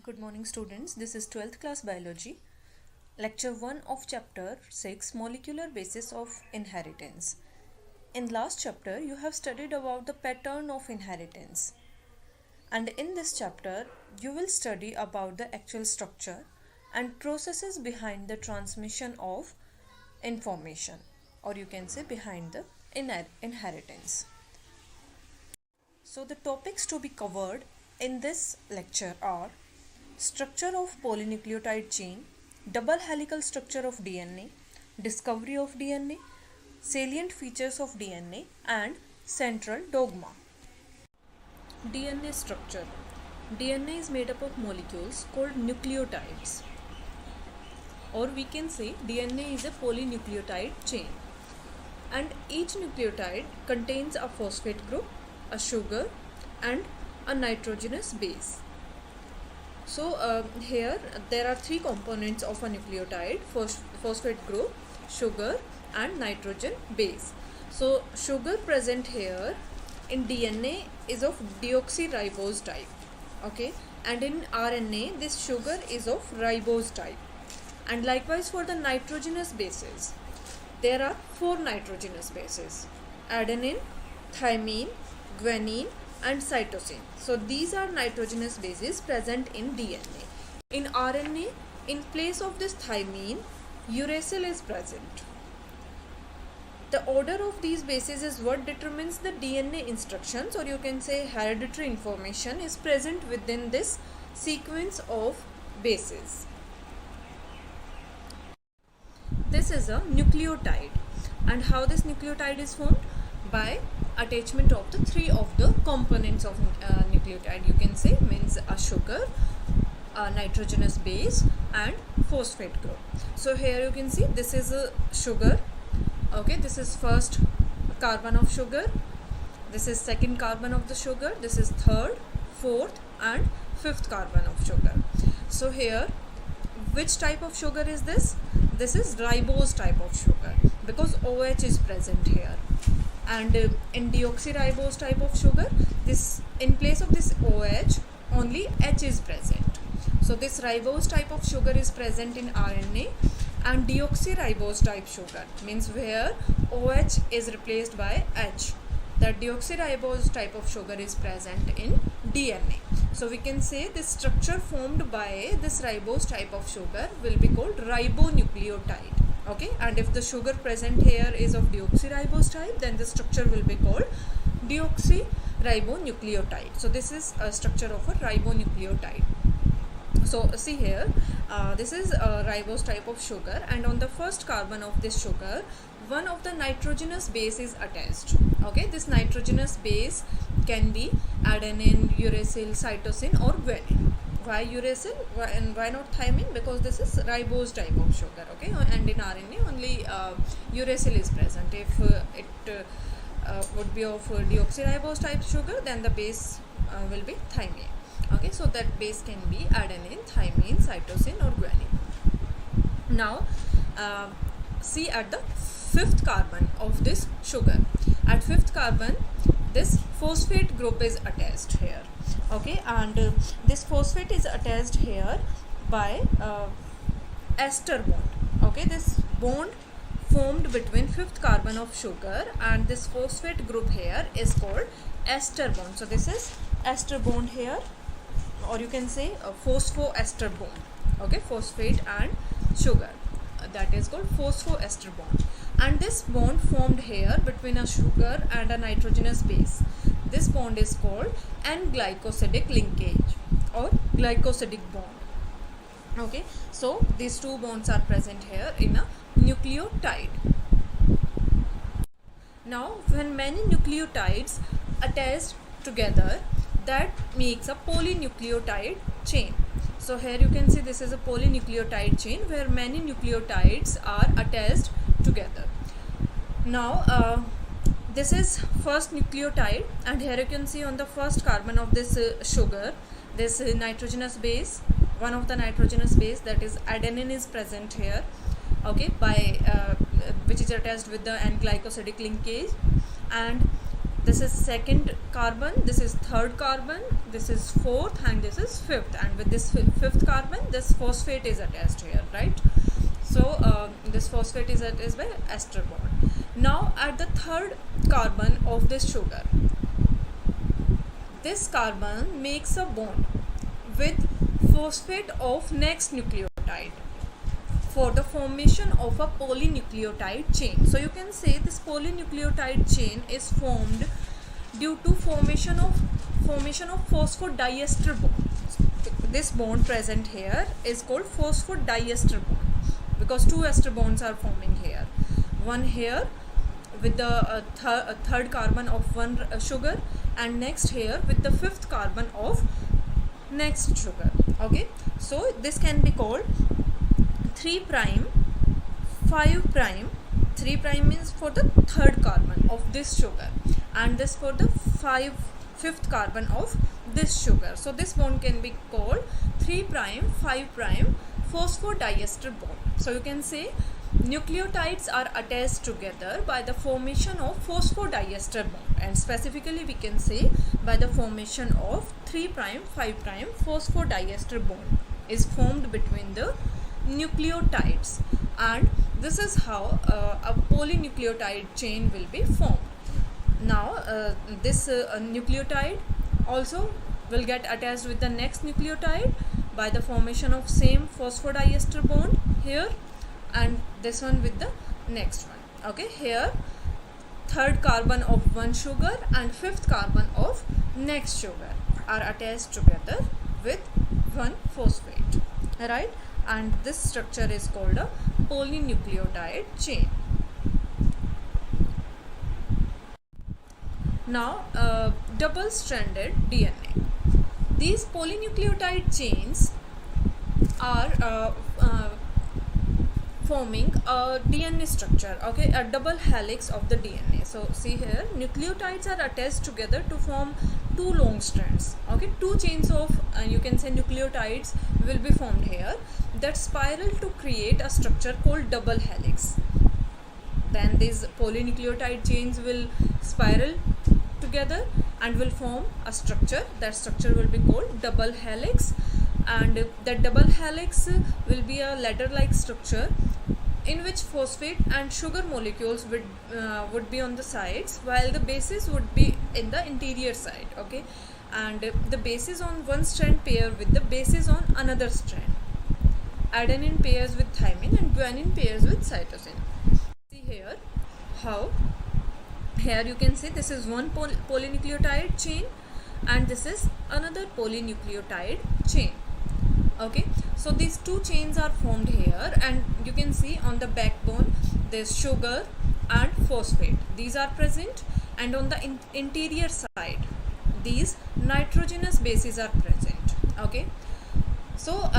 Good morning students, this is 12th class biology, lecture 1 of chapter 6 molecular basis of inheritance. In last chapter you have studied about the pattern of inheritance, and in this chapter you will study about the actual structure and processes behind the transmission of information, or you can say behind the inheritance. So the topics to be covered in this lecture are structure of polynucleotide chain, double helical structure of DNA, discovery of DNA, salient features of DNA, and central dogma. DNA structure. DNA is made up of molecules called nucleotides, or we can say DNA is a polynucleotide chain, and each nucleotide contains a phosphate group, a sugar, and a nitrogenous base. So here there are three components of a nucleotide: phosphate group, sugar, and nitrogen base. So sugar present here in DNA is of deoxyribose type, okay, and in RNA this sugar is of ribose type. And likewise for the nitrogenous bases, there are four nitrogenous bases: adenine, thymine, guanine, and cytosine. So these are nitrogenous bases present in DNA. In RNA, in place of this thymine, uracil is present. The order of these bases is what determines the DNA instructions, or you can say hereditary information is present within this sequence of bases. This is a nucleotide, and how this nucleotide is formed? By attachment of the three of the components of nucleotide, you can say, means a sugar, a nitrogenous base, and phosphate group. So here you can see this is a sugar, okay, this is first carbon of sugar, this is second carbon of the sugar, this is third, fourth, and fifth carbon of sugar. So here which type of sugar is this? This is ribose type of sugar, because OH is present here. And in deoxyribose type of sugar, this in place of this OH only H is present. So this ribose type of sugar is present in RNA, and deoxyribose type sugar means where OH is replaced by H, that deoxyribose type of sugar is present in DNA. So we can say this structure formed by this ribose type of sugar will be called ribonucleotide. Okay, and if the sugar present here is of deoxyribose type, then the structure will be called deoxyribonucleotide. So this is a structure of a ribonucleotide. So see here, this is a ribose type of sugar, and on the first carbon of this sugar, one of the nitrogenous base is attached. Okay, this nitrogenous base can be adenine, uracil, cytosine, or guanine. Why uracil and why not thymine? Because this is ribose type of sugar, okay, and in RNA only uracil is present. If it would be of deoxyribose type sugar, then the base will be thymine. Okay, so that base can be adenine, thymine, cytosine, or guanine. Now see at the fifth carbon of this sugar. At fifth carbon, this phosphate group is attached here. Okay, and this phosphate is attached here by ester bond. Okay, this bond formed between fifth carbon of sugar and this phosphate group here is called ester bond. So this is ester bond here, or you can say a phosphoester bond. Okay, phosphate and sugar, that is called phosphoester bond. And this bond formed here between a sugar and a nitrogenous base, this bond is called N-glycosidic linkage or glycosidic bond. Okay, so these two bonds are present here in a nucleotide. Now when many nucleotides attach together, that makes a polynucleotide chain. So here you can see this is a polynucleotide chain where many nucleotides are attached together. Now this is first nucleotide, and here you can see on the first carbon of this sugar, this nitrogenous base, one of the nitrogenous base, that is adenine, is present here. Okay, by which is attached with the N-glycosidic linkage, and this is second carbon, this is third carbon, this is fourth, and this is fifth, and with this fifth carbon this phosphate is attached here, right? So this phosphate is attached by ester bond. Now at the third carbon of this sugar, this carbon makes a bond with phosphate of next nucleotide for the formation of a polynucleotide chain. So you can say this polynucleotide chain is formed due to formation of phosphodiester bond. This bond present here is called phosphodiester bond because two ester bonds are forming here. One here with the third carbon of one sugar, and next here with the fifth carbon of next sugar. Okay, so this can be called 3 prime 5 prime. 3 prime means for the third carbon of this sugar, and this for the fifth carbon of this sugar. So this bond can be called 3 prime 5 prime phosphodiester bond. So you can say nucleotides are attached together by the formation of phosphodiester bond, and specifically we can say by the formation of 3 prime 5 prime phosphodiester bond is formed between the nucleotides, and this is how a polynucleotide chain will be formed. Now this nucleotide also will get attached with the next nucleotide by the formation of same phosphodiester bond here, and this one with the next one. Okay, here third carbon of one sugar and fifth carbon of next sugar are attached together with one phosphate, right? And this structure is called a polynucleotide chain. Now double-stranded DNA. These polynucleotide chains are forming a DNA structure, okay, a double helix of the DNA. So see here, nucleotides are attached together to form two long strands, okay, two chains of you can say nucleotides will be formed here that spiral to create a structure called double helix. Then these polynucleotide chains will spiral together and will form a structure. That structure will be called double helix, and that double helix will be a ladder-like structure in which phosphate and sugar molecules would be on the sides, while the bases would be in the interior side, okay, and the bases on one strand pair with the bases on another strand. Adenine pairs with thymine and guanine pairs with cytosine. See here how here you can see this is one polynucleotide chain and this is another polynucleotide chain. Okay, so these two chains are formed here, and you can see on the backbone there's sugar and phosphate, these are present, and on the interior side these nitrogenous bases are present. Okay, so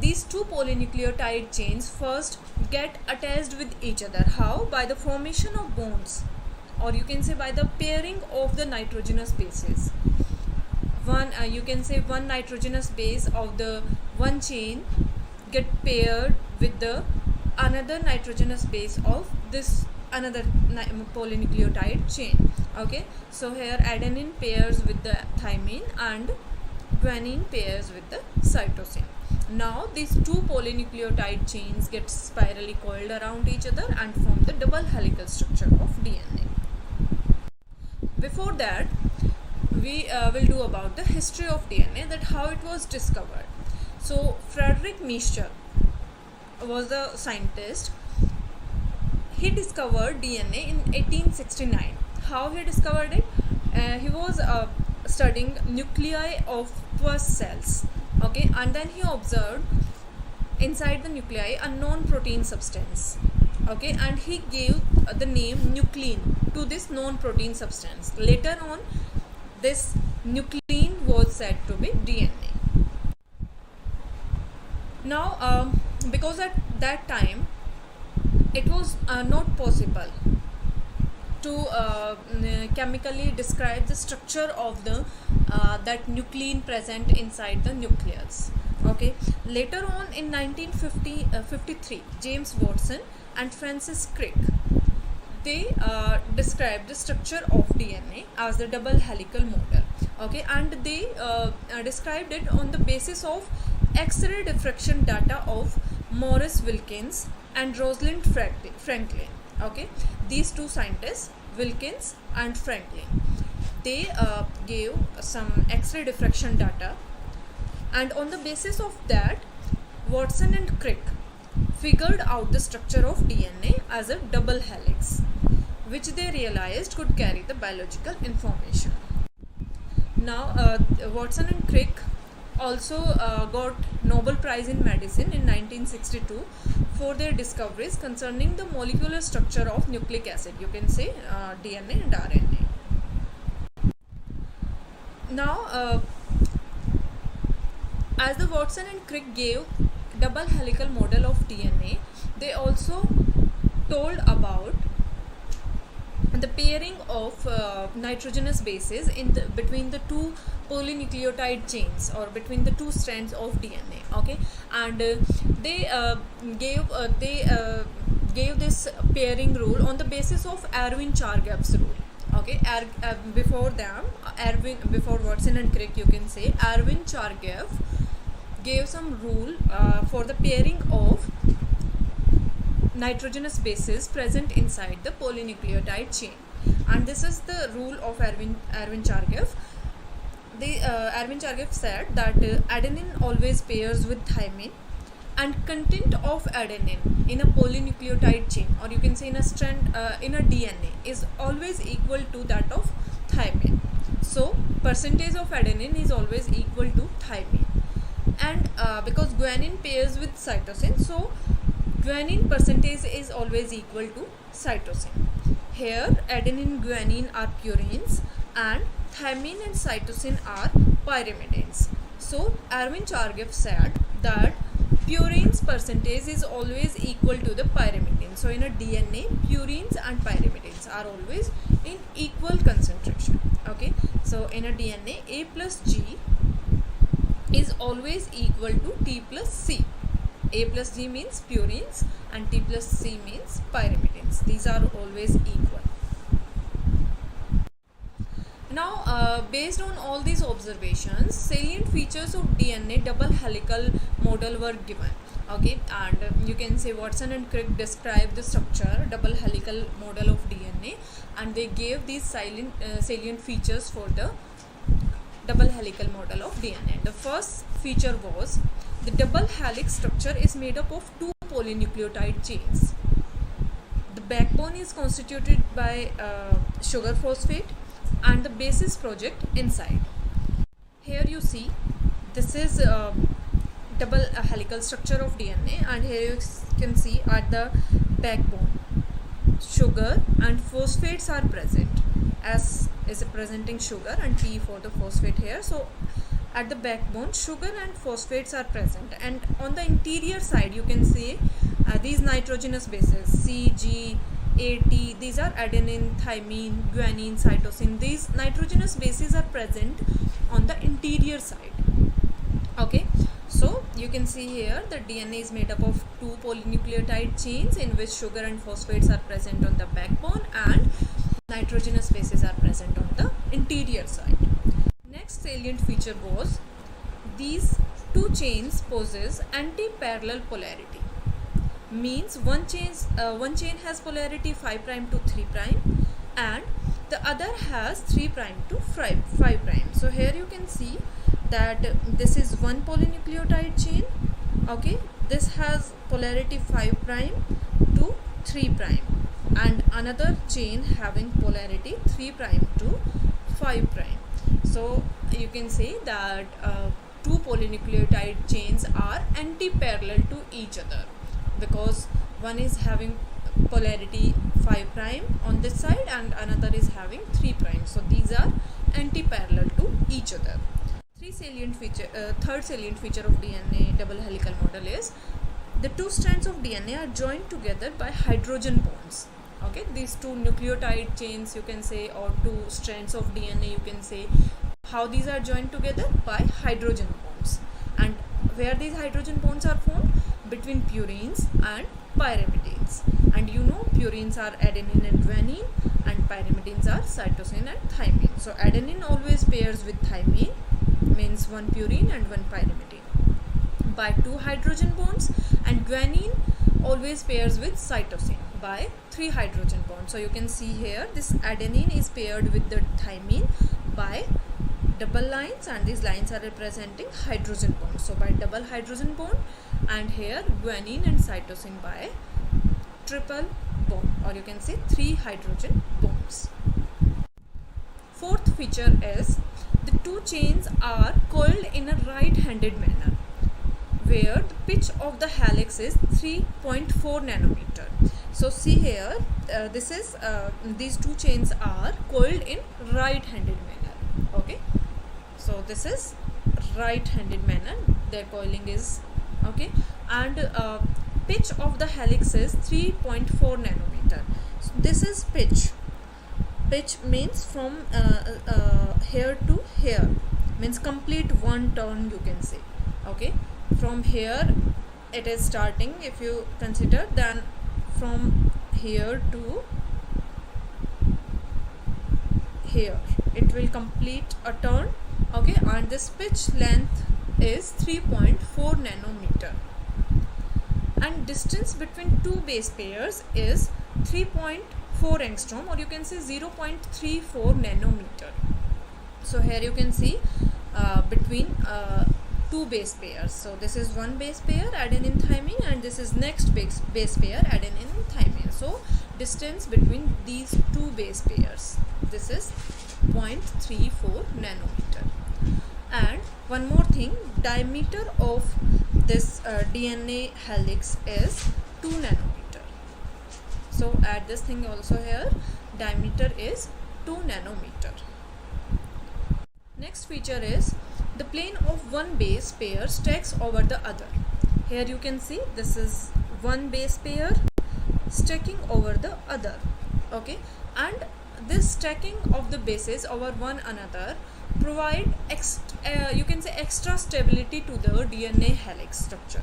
these two polynucleotide chains first get attached with each other. How? By the formation of bonds, or you can say by the pairing of the nitrogenous bases. One you can say one nitrogenous base of the one chain get paired with the another nitrogenous base of this another polynucleotide chain. Okay, so here adenine pairs with the thymine and guanine pairs with the cytosine. Now these two polynucleotide chains get spirally coiled around each other and form the double helical structure of DNA. Before that, we will do about the history of DNA, that how it was discovered. So Frederick Miescher was a scientist. He discovered DNA in 1869. How he discovered it? He was studying nuclei of pus cells. Okay, and then he observed inside the nuclei a non-protein substance. Okay, and he gave the name nuclein to this non-protein substance. Later on, this nuclein was said to be DNA. Now, because at that time it was not possible to chemically describe the structure of the that nuclein present inside the nucleus. Okay, later on in 1953, James Watson and Francis Crick, they describe the structure of DNA as the double helical model. Okay, and they described it on the basis of X-ray diffraction data of Morris Wilkins and Rosalind Franklin. Okay, these two scientists, Wilkins and Franklin, they gave some X-ray diffraction data, and on the basis of that, Watson and Crick figured out the structure of DNA as a double helix, which they realized could carry the biological information. Now, Watson and Crick also got Nobel Prize in Medicine in 1962 for their discoveries concerning the molecular structure of nucleic acid, you can say DNA and RNA. Now, as the Watson and Crick gave double helical model of DNA, they also told about the pairing of nitrogenous bases between the two polynucleotide chains, or between the two strands of DNA. Okay, and they gave this pairing rule on the basis of Erwin-Chargaff's rule. Okay, before Watson and Crick, you can say Erwin-Chargaff gave some rule for the pairing of nitrogenous bases present inside the polynucleotide chain, and this is the rule of Erwin-Chargaff. Erwin-Chargaff said that adenine always pairs with thymine, and content of adenine in a polynucleotide chain, or you can say in a strand in a DNA, is always equal to that of thymine. So percentage of adenine is always equal to thymine, and because guanine pairs with cytosine, so guanine percentage is always equal to cytosine. Here adenine, guanine are purines, and thymine and cytosine are pyrimidines. So Erwin-Chargaff said that purines percentage is always equal to the pyrimidine. So in a DNA, purines and pyrimidines are always in equal concentration. Okay, so in a DNA, A plus G is always equal to T plus C. A plus G means purines and T plus C means pyrimidines. These are always equal. Now, based on all these observations, salient features of DNA double helical model were given. Okay, and you can say Watson and Crick described the structure double helical model of DNA, and they gave these salient features for the double helical model of DNA. The first feature was the double helix structure is made up of two polynucleotide chains. The backbone is constituted by sugar phosphate and the bases project inside. Here you see this is double helical structure of DNA, and here you can see at the backbone sugar and phosphates are present. S is representing sugar and P for the phosphate here. So at the backbone sugar and phosphates are present, and on the interior side you can see these nitrogenous bases C, G, A, T. These are adenine, thymine, guanine, cytosine. These nitrogenous bases are present on the interior side. Okay, so you can see here the DNA is made up of two polynucleotide chains in which sugar and phosphates are present on the backbone and nitrogenous bases are present on the interior side. Next salient feature was these two chains possess anti-parallel polarity. Means one chain has polarity 5' to 3', and the other has 3' to 5'. So here you can see that this is one polynucleotide chain. Okay, this has polarity 5' to 3', and another chain having polarity 3' to 5'. So you can say that two polynucleotide chains are anti-parallel to each other, because one is having polarity 5' on this side and another is having 3'. So these are anti-parallel to each other. Third salient feature of DNA double helical model is the two strands of DNA are joined together by hydrogen bonds. Okay, these two nucleotide chains you can say, or two strands of DNA you can say, how these are joined together by hydrogen bonds. And where these hydrogen bonds are formed? between purines and pyrimidines. And you know purines are adenine and guanine, and pyrimidines are cytosine and thymine. So adenine always pairs with thymine, means one purine and one pyrimidine, by 2 hydrogen bonds, and guanine always pairs with cytosine by 3 hydrogen bonds. So you can see here this adenine is paired with the thymine by double lines, and these lines are representing hydrogen bonds. So by double hydrogen bond, and here guanine and cytosine by triple bond, or you can say 3 hydrogen bonds. Fourth feature is the two chains are coiled in a right-handed manner, where the pitch of the helix is 3.4 nanometer. So see here, these two chains are coiled in right-handed manner. Okay, so this is right-handed manner, their coiling is okay, and pitch of the helix is 3.4 nanometer. So this is pitch. Pitch means from here to here, means complete one turn, you can say. Okay, from here it is starting, if you consider, then from here to here it will complete a turn. Okay, and this pitch length is 3.4 nanometer, and distance between two base pairs is 3.4 angstrom, or you can say 0.34 nanometer. So here you can see between two base pairs. So this is one base pair adenine thymine, and this is next base pair adenine and thymine. So distance between these two base pairs, this is 0.34 nanometer. And one more thing, diameter of this DNA helix is 2 nanometer. So add this thing also here, diameter is 2 nanometer. Next feature is the plane of one base pair stacks over the other. Here you can see this is one base pair stacking over the other. Okay, and this stacking of the bases over one another provide you can say extra stability to the DNA helix structure.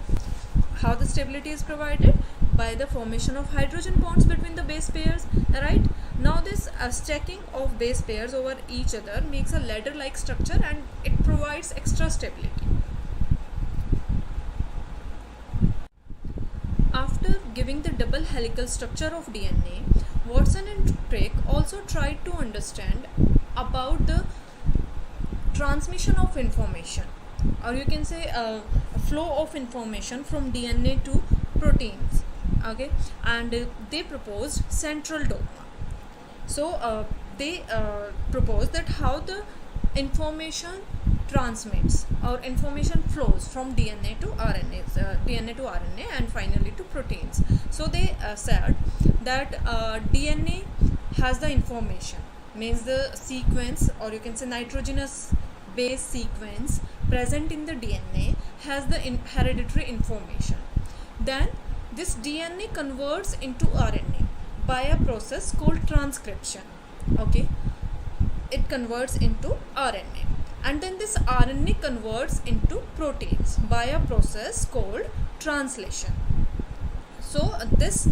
How the stability is provided? By the formation of hydrogen bonds between the base pairs, right? Now this stacking of base pairs over each other makes a ladder-like structure, and it provides extra stability. After giving the double helical structure of DNA, Watson and Crick also tried to understand about the transmission of information, or you can say flow of information from DNA to proteins. Okay, and they proposed central dogma. So they proposed that how the information transmits or information flows from DNA to RNA, and finally to proteins. So they said that DNA has the information, means the sequence, or you can say nitrogenous base sequence present in the DNA has the hereditary information. Then this DNA converts into RNA by a process called transcription. Okay, it converts into RNA, and then this RNA converts into proteins by a process called translation. So this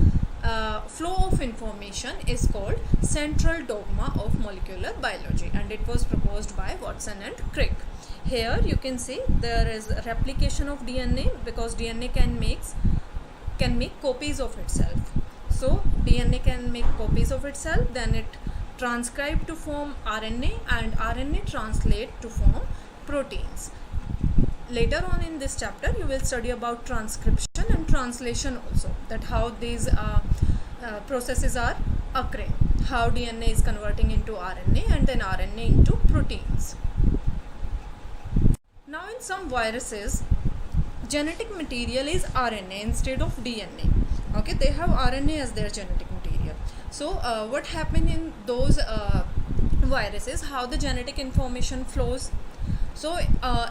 flow of information is called central dogma of molecular biology, and it was proposed by Watson and Crick. Here you can see there is replication of DNA, because DNA can make copies of itself. So DNA can make copies of itself, then it transcribe to form RNA, and RNA translate to form proteins. Later on in this chapter you will study about transcription and translation also, that how these processes are occurring, how DNA is converting into RNA and then RNA into proteins. Now in some viruses, genetic material is RNA instead of DNA. Okay, they have RNA as their genetic material. So what happened in those viruses, how the genetic information flows? So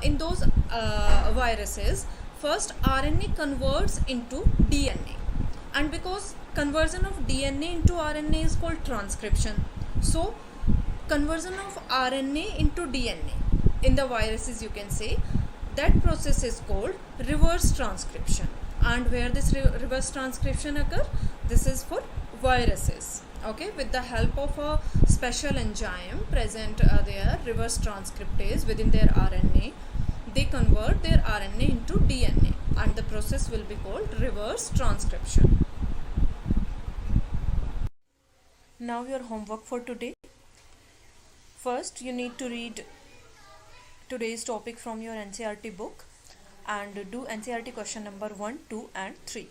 in those viruses, first RNA converts into DNA, and because conversion of DNA into RNA is called transcription, so conversion of RNA into DNA in the viruses, you can say that process is called reverse transcription. And where this reverse transcription occur? This is for viruses. Okay, with the help of a special enzyme present there, reverse transcriptase within their RNA, they convert their RNA into DNA, and the process will be called reverse transcription. Now your homework for today. First, you need to read today's topic from your NCERT book and do NCERT question number 1, 2 and 3.